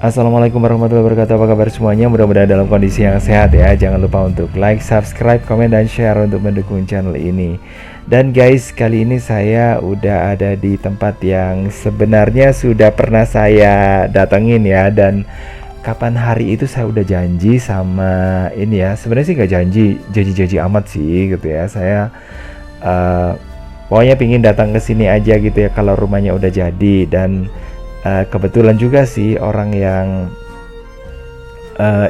Assalamualaikum warahmatullahi wabarakatuh. Apa kabar semuanya? Mudah-mudahan dalam kondisi yang sehat ya. Jangan lupa untuk like, subscribe, komen, dan share untuk mendukung channel ini. Dan guys, kali ini saya udah ada di tempat yang sebenarnya sudah pernah saya datengin ya. Dan kapan hari itu saya udah janji sama ini ya. Sebenarnya sih nggak janji amat sih gitu ya. Saya pokoknya pingin datang ke sini aja gitu ya kalau rumahnya udah jadi. Dan kebetulan juga sih orang yang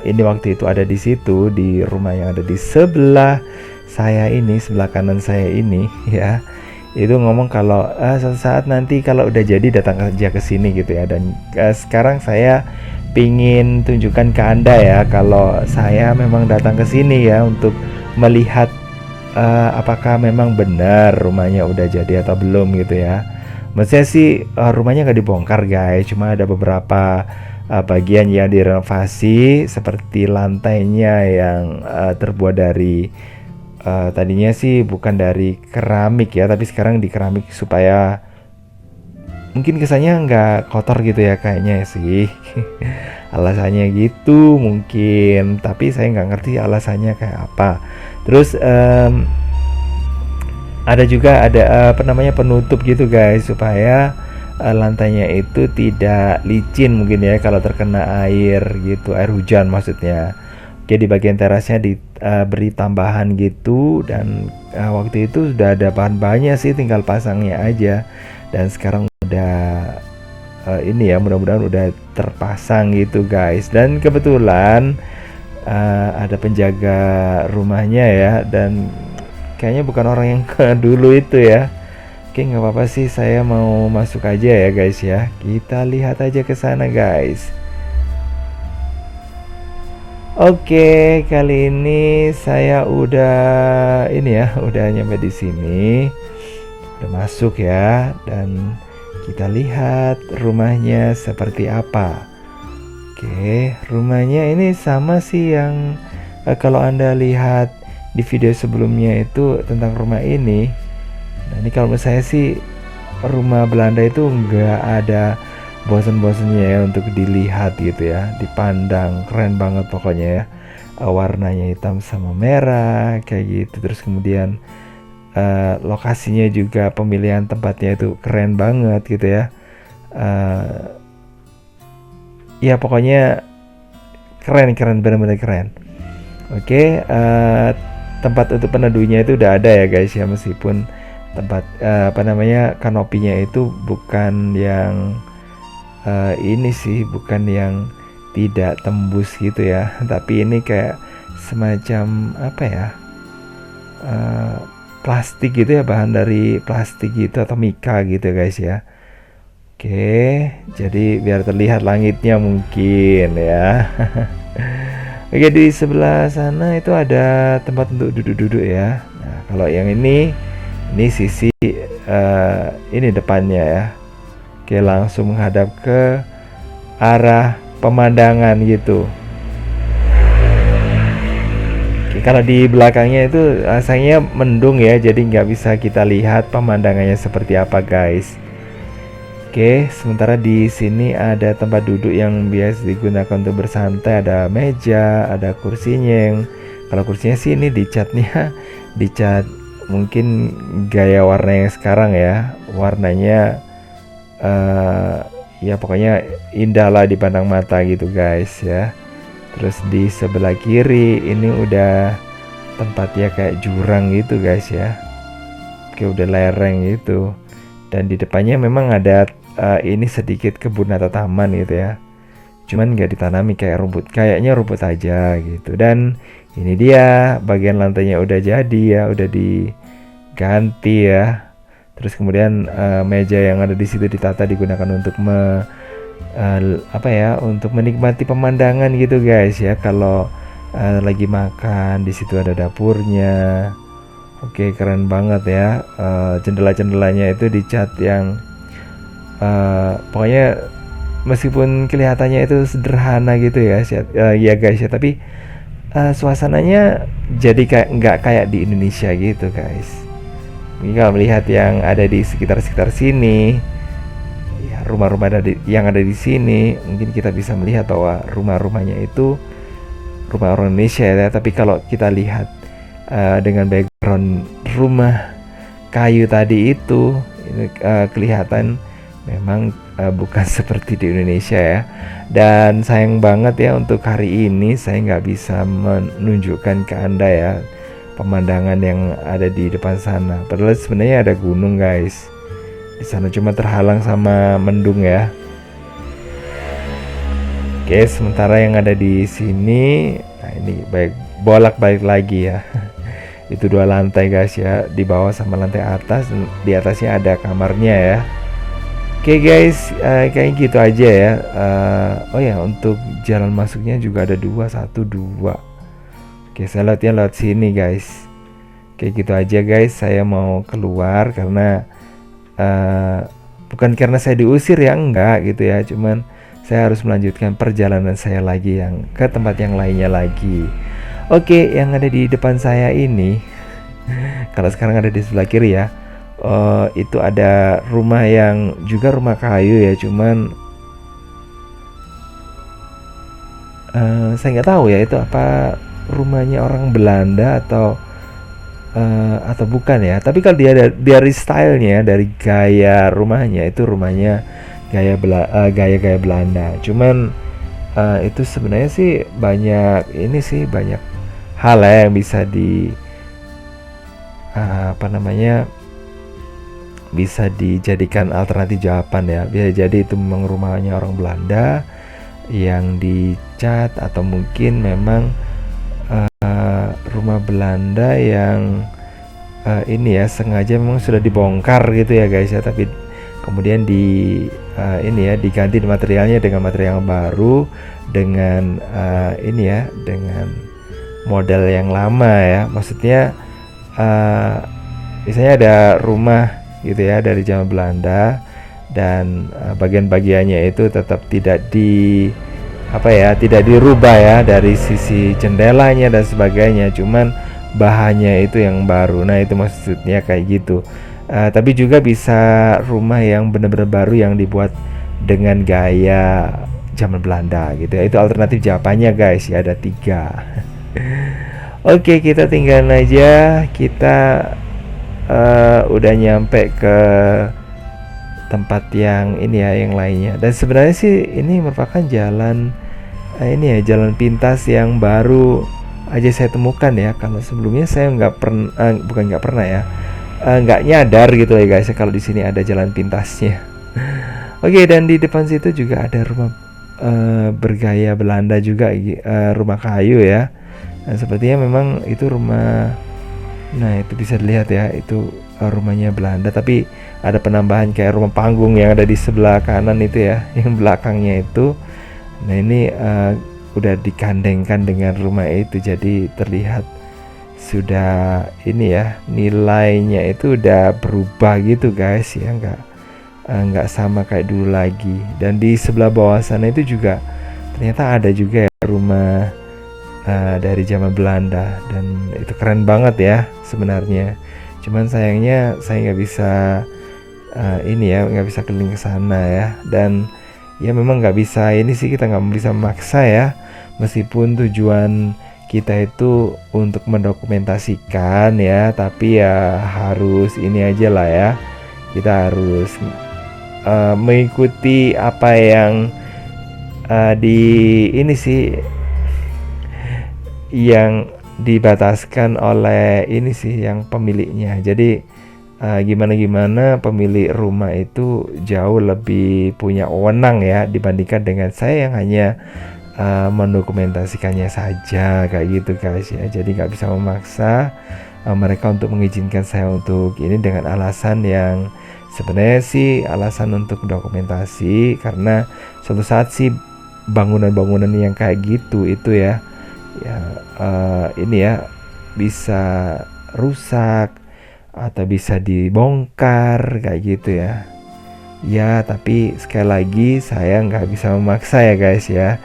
ini waktu itu ada di situ di rumah yang ada di sebelah saya ini, sebelah kanan saya ini ya, itu ngomong kalau suatu saat nanti kalau udah jadi datang aja ke sini gitu ya. Dan sekarang saya pingin tunjukkan ke Anda ya kalau saya memang datang ke sini ya untuk melihat apakah memang benar rumahnya udah jadi atau belum gitu ya. Maksudnya sih rumahnya nggak dibongkar guys, cuma ada beberapa bagian yang direnovasi seperti lantainya yang terbuat dari tadinya sih bukan dari keramik ya, tapi sekarang di keramik supaya mungkin kesannya nggak kotor gitu ya kayaknya sih. Alasannya gitu mungkin, tapi saya nggak ngerti alasannya kayak apa. Terus ada juga ada apa namanya penutup gitu guys supaya lantainya itu tidak licin mungkin ya kalau terkena air gitu, air hujan maksudnya. Oke, di bagian terasnya diberi tambahan gitu. Dan waktu itu sudah ada bahan-bahannya sih, tinggal pasangnya aja. Dan sekarang udah ini ya, mudah-mudahan udah terpasang gitu guys. Dan kebetulan ada penjaga rumahnya ya, dan kayaknya bukan orang yang dulu itu ya. Oke, nggak apa-apa sih, saya mau masuk aja ya guys ya. Kita lihat aja ke sana guys. Oke, kali ini saya udah ini ya, udah nyampe di sini. Udah masuk ya, dan kita lihat rumahnya seperti apa. Oke, rumahnya ini sama sih yang kalau Anda lihat di video sebelumnya itu tentang rumah ini. Nah, ini kalau menurut saya sih rumah Belanda itu nggak ada bosan-bosannya ya untuk dilihat gitu ya, dipandang keren banget pokoknya ya. Warnanya hitam sama merah kayak gitu. Terus kemudian lokasinya juga, pemilihan tempatnya itu keren banget gitu ya. Ya pokoknya keren benar-benar keren. Oke, tempat untuk peneduhnya itu udah ada ya guys ya, meskipun tempat apa namanya kanopinya itu bukan yang ini sih, bukan yang tidak tembus gitu ya, tapi ini kayak semacam apa ya, plastik gitu ya, bahan dari plastik gitu atau mika gitu guys ya. Oke, jadi biar terlihat langitnya mungkin ya. Oke, di sebelah sana itu ada tempat untuk duduk-duduk ya. Nah, kalau yang ini sisi ini depannya ya. Oke, langsung menghadap ke arah pemandangan gitu. Oke, kalau di belakangnya itu sayangnya mendung ya, jadi nggak bisa kita lihat pemandangannya seperti apa guys. Oke, sementara di sini ada tempat duduk yang biasa digunakan untuk bersantai, ada meja, ada kursinya. Kalau kursinya sih ini dicatnya dicat mungkin gaya warna yang sekarang ya, warnanya ya pokoknya indah lah dipandang mata gitu guys ya. Terus di sebelah kiri ini udah tempatnya kayak jurang gitu guys ya, kayak udah lereng gitu. Dan di depannya memang ada ini sedikit kebun atau taman gitu ya, cuman nggak ditanami, kayak rumput, kayaknya rumput aja gitu. Dan ini dia bagian lantainya udah jadi ya, udah diganti ya. Terus kemudian meja yang ada di situ ditata, digunakan untuk apa ya, untuk menikmati pemandangan gitu guys ya. Kalau lagi makan di situ ada dapurnya. Oke, keren banget ya. Jendela-jendelanya itu dicat yang pokoknya meskipun kelihatannya itu sederhana gitu ya, ya guys ya, tapi suasananya jadi kayak nggak kayak di Indonesia gitu guys. Ini kalau melihat yang ada di sekitar sini, ya yang ada di sini, mungkin kita bisa melihat bahwa rumah-rumahnya itu rumah orang Indonesia ya. Tapi kalau kita lihat dengan background rumah kayu tadi itu, ini kelihatan memang bukan seperti di Indonesia ya. Dan sayang banget ya, untuk hari ini saya nggak bisa menunjukkan ke Anda ya pemandangan yang ada di depan sana. Padahal sebenarnya ada gunung guys di sana, cuma terhalang sama mendung ya. Oke, sementara yang ada di sini, nah ini bolak-balik lagi ya. Itu 2 lantai guys ya, di bawah sama lantai atas, di atasnya ada kamarnya ya. Oke guys, kayak gitu aja ya. Oh ya, untuk jalan masuknya juga ada 2. Oke, saya lewat sini guys. Kayak gitu aja guys, saya mau keluar karena bukan karena saya diusir ya, enggak gitu ya, cuman saya harus melanjutkan perjalanan saya lagi yang ke tempat yang lainnya lagi. Oke, yang ada di depan saya ini, kalau sekarang ada di sebelah kiri ya, itu ada rumah yang juga rumah kayu ya, cuman saya nggak tahu ya itu apa rumahnya orang Belanda atau bukan ya. Tapi kalau dari stylenya, dari gaya rumahnya, itu rumahnya gaya Belanda. Cuman itu sebenarnya sih banyak hal ya yang bisa bisa dijadikan alternatif jawaban ya. Bisa jadi itu memang rumahnya orang Belanda yang dicat, atau mungkin memang rumah Belanda yang ini ya sengaja memang sudah dibongkar gitu ya guys ya, tapi kemudian diganti materialnya dengan material yang baru, dengan dengan model yang lama ya. Maksudnya misalnya ada rumah gitu ya dari zaman Belanda, dan bagian-bagiannya itu tetap tidak dirubah ya dari sisi jendelanya dan sebagainya, cuman bahannya itu yang baru. Nah itu maksudnya kayak gitu. Tapi juga bisa rumah yang benar-benar baru yang dibuat dengan gaya zaman Belanda gitu ya. Itu alternatif jawabannya guys ya, ada 3. Oke, kita tinggal aja, kita udah nyampe ke tempat yang ini ya, yang lainnya. Dan sebenarnya sih ini merupakan jalan jalan pintas yang baru aja saya temukan ya. Kalau sebelumnya saya nggak pernah ya, nggak nyadar gitu ya guys kalau di sini ada jalan pintasnya. Oke, dan di depan situ juga ada rumah bergaya Belanda juga, rumah kayu ya. Dan sepertinya memang itu rumah. Nah itu bisa dilihat ya, itu rumahnya Belanda, tapi ada penambahan kayak rumah panggung yang ada di sebelah kanan itu ya, yang belakangnya itu. Nah ini udah dikandengkan dengan rumah itu, jadi terlihat sudah ini ya, nilainya itu udah berubah gitu guys ya, nggak sama kayak dulu lagi. Dan di sebelah bawah sana itu juga ternyata ada juga ya rumah dari zaman Belanda, dan itu keren banget ya sebenarnya. Cuman sayangnya saya nggak bisa nggak bisa keliling ke sana ya. Dan ya memang nggak bisa kita nggak bisa memaksa ya, meskipun tujuan kita itu untuk mendokumentasikan ya, tapi ya harus ini aja lah ya, kita harus mengikuti apa yang yang dibataskan oleh yang pemiliknya. Jadi gimana pemilik rumah itu jauh lebih punya wewenang ya dibandingkan dengan saya yang hanya mendokumentasikannya saja kayak gitu guys ya. Jadi nggak bisa memaksa mereka untuk mengizinkan saya untuk ini dengan alasan yang sebenarnya sih alasan untuk dokumentasi, karena suatu saat sih bangunan-bangunan yang kayak gitu itu ya bisa rusak atau bisa dibongkar kayak gitu ya. Ya tapi sekali lagi saya nggak bisa memaksa ya guys ya.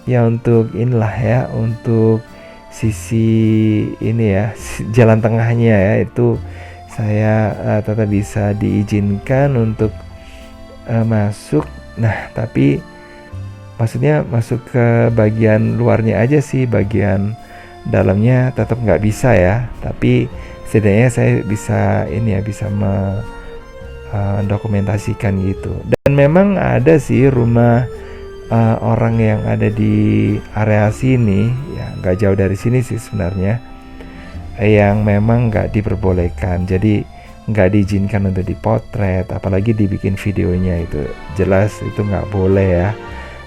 Ya untuk inilah ya, untuk sisi ini ya, jalan tengahnya ya, itu saya tetap bisa diizinkan untuk masuk. Nah, tapi maksudnya masuk ke bagian luarnya aja sih, bagian dalamnya tetap nggak bisa ya. Tapi setidaknya saya bisa ini ya, bisa mendokumentasikan gitu. Dan memang ada sih rumah orang yang ada di area sini, ya nggak jauh dari sini sih sebenarnya, yang memang nggak diperbolehkan. Jadi nggak diizinkan untuk dipotret, apalagi dibikin videonya, itu jelas itu nggak boleh ya.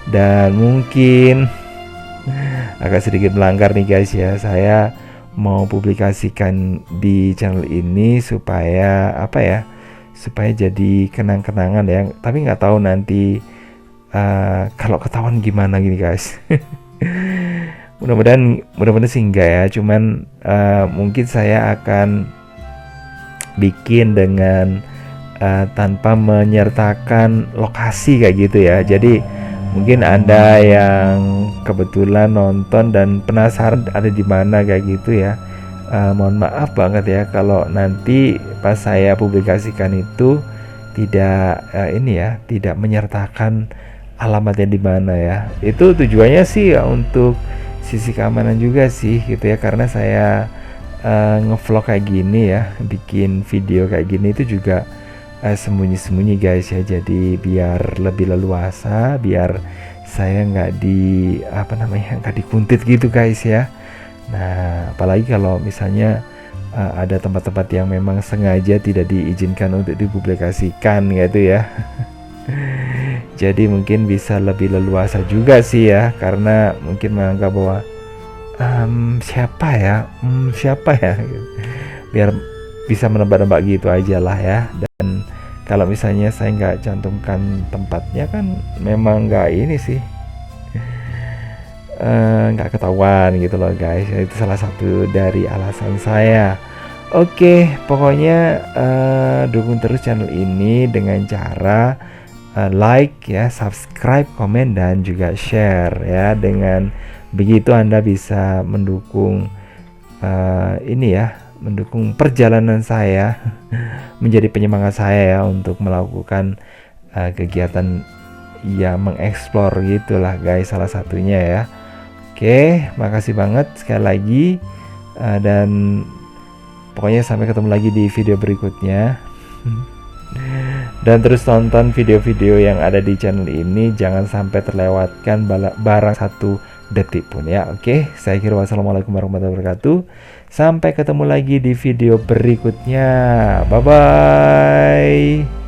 Dan mungkin agak sedikit melanggar nih guys ya, saya mau publikasikan di channel ini supaya apa ya, supaya jadi kenang-kenangan ya. Tapi nggak tahu nanti kalau ketahuan gimana gini guys. mudah-mudahan sih enggak ya, cuman mungkin saya akan bikin dengan tanpa menyertakan lokasi kayak gitu ya. Jadi mungkin Anda yang kebetulan nonton dan penasaran ada di mana kayak gitu ya, mohon maaf banget ya kalau nanti pas saya publikasikan itu tidak ini ya, tidak menyertakan alamatnya di mana ya. Itu tujuannya sih ya untuk sisi keamanan juga sih gitu ya, karena saya ngevlog kayak gini ya, bikin video kayak gini itu juga sembunyi-sembunyi guys ya, jadi biar lebih leluasa, biar saya nggak nggak dikuntit gitu guys ya. Nah, apalagi kalau misalnya ada tempat-tempat yang memang sengaja tidak diizinkan untuk dipublikasikan gitu ya. Jadi mungkin bisa lebih leluasa juga sih ya, karena mungkin menganggap bahwa siapa ya gitu. Biar bisa menebak-nebak gitu aja lah ya. Dan kalau misalnya saya nggak cantumkan tempatnya kan memang nggak ini sih, nggak ketahuan gitu loh guys. Itu salah satu dari alasan saya. Oke, pokoknya dukung terus channel ini dengan cara like ya, subscribe, komen, dan juga share ya. Dengan begitu Anda bisa mendukung ini ya, mendukung perjalanan saya, menjadi penyemangat saya ya untuk melakukan kegiatan ya, mengeksplor gitulah guys, salah satunya ya. Oke, makasih banget sekali lagi, dan pokoknya sampai ketemu lagi di video berikutnya. Dan terus tonton video-video yang ada di channel ini, jangan sampai terlewatkan barang satu detik pun ya. Oke, saya kira wassalamualaikum warahmatullahi wabarakatuh. Sampai ketemu lagi di video berikutnya. Bye bye.